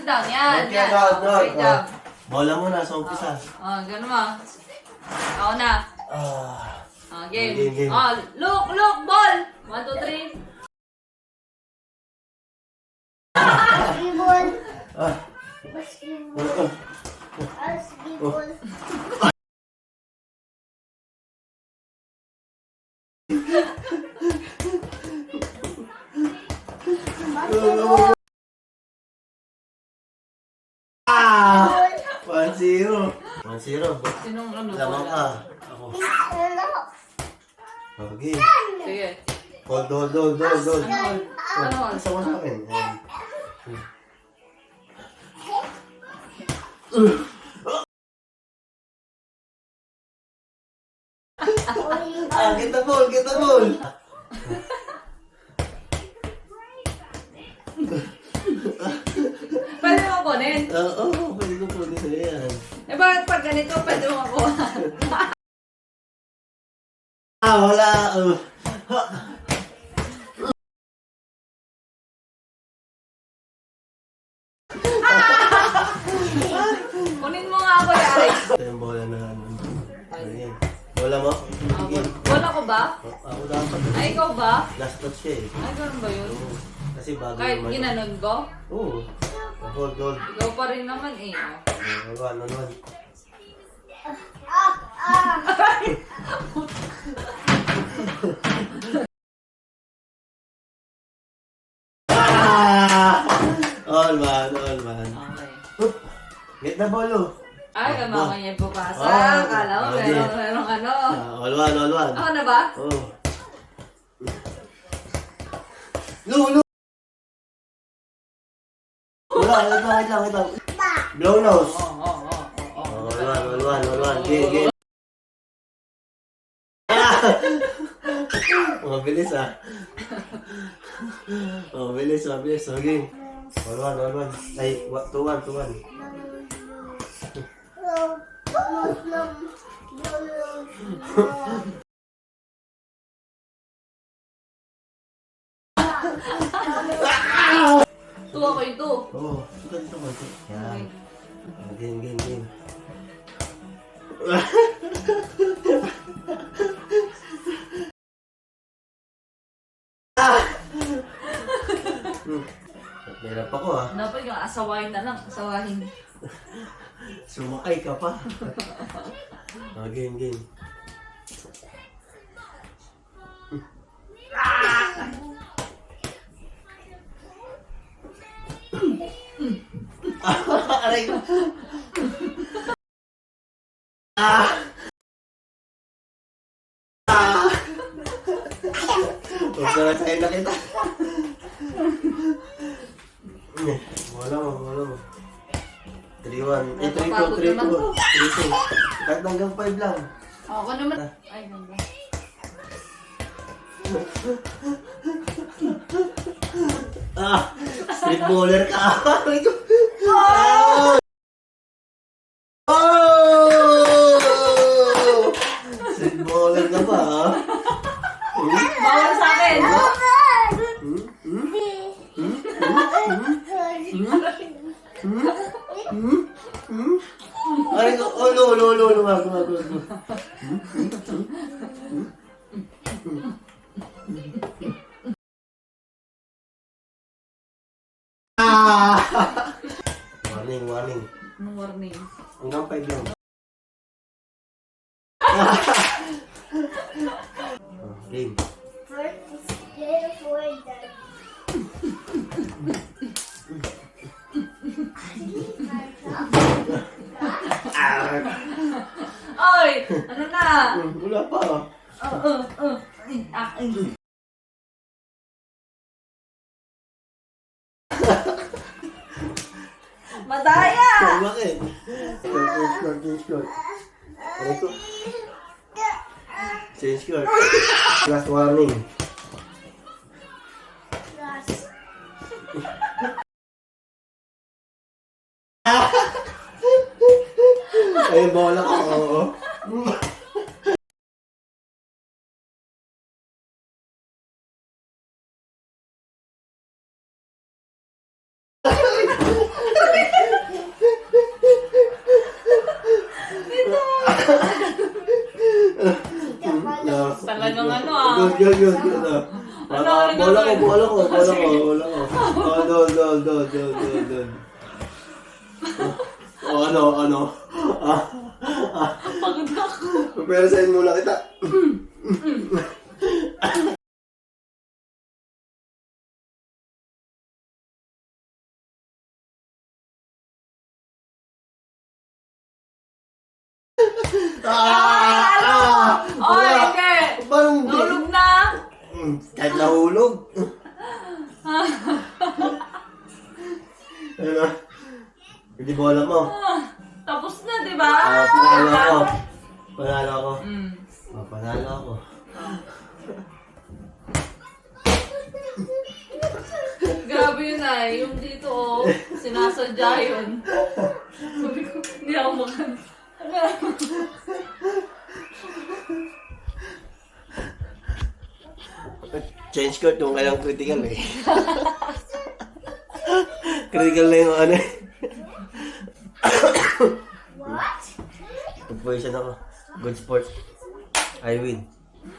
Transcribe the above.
down. Yan. Okay, Great job. Bola muna sa umpisa. Ganun mo. Ako na. Game. Game. Look, ball. 1, 2, 3. Basketball. Ah. Basketball. Basketball. Ah! 1-0. 1-0. Sinong ano? Lamang ka. Ako. Okay. Sige. Hold. Ano? Isa mo sa akin. Get the ball. Pwede mo kunin? Oo, pwede ko po din sa'yo yan. Bakit pag ganito pwede mo kuha? Wala. Kunin mo nga ako, Yari. Ito yung bola na ano. Ayan. Bola mo? Bola ko ba? Ako dapat. Ay, ikaw ba? Last touch siya eh. Ay, ganun ba yun? Oo. Kasi bago Kahit naman. ginanon ko? Oo. Hold. Ikaw pa rin naman eh. Ano. All man. Okay. Get the ball, oh. Ay, kamama niya pupasa. Oh, Akala ko okay. merong ano. All one. Ako na ba? Oh. Lu. Wait lang. Blow nose. All one. Game. Mabilis ah. Mabilis. Okay. All one. Ay, 2-1. Tuwa ko ito. Oh, dito ko. Yan. Game. Hirap ako ah. Dapat yung asawahin na lang. Asawahin. Sumakay ka pa. Game. Aray ko. Huwag na lang sa'yo na kita. Wala mo. 3-1. 3-2. Kahit hanggang 5 lang. Ako naman. Ay, ganda. Street baller ka. Street baller ka pa, ha? Bawal sa akin. Aray ko, no. Wag. Warning. Anong warning? Hanggang 5 lang. Game. First is there for that. Oy! Ano na? Wala pa. Madaya! Bakit? Short. Ano ito? Change court. Last warning. Ayun, bola ko. Oo. yun. Bola ko. Doon. Ano? Pagod ako. Pero sa'yo muna kita. Oy, hindi. Parang hindi. Nahulog na. Kahit nahulog. Ano? Hindi bola mo. Tapos na, di ba? Panalo ako. Mm. Panalo ako. Grabe yun ay. Yung dito, oh. Sinasadya yun. Sabi ko, hindi ako makan. Change court yung kailang critical eh. Critical na yung ano eh. What? Pag-position ako. Good sport. I win.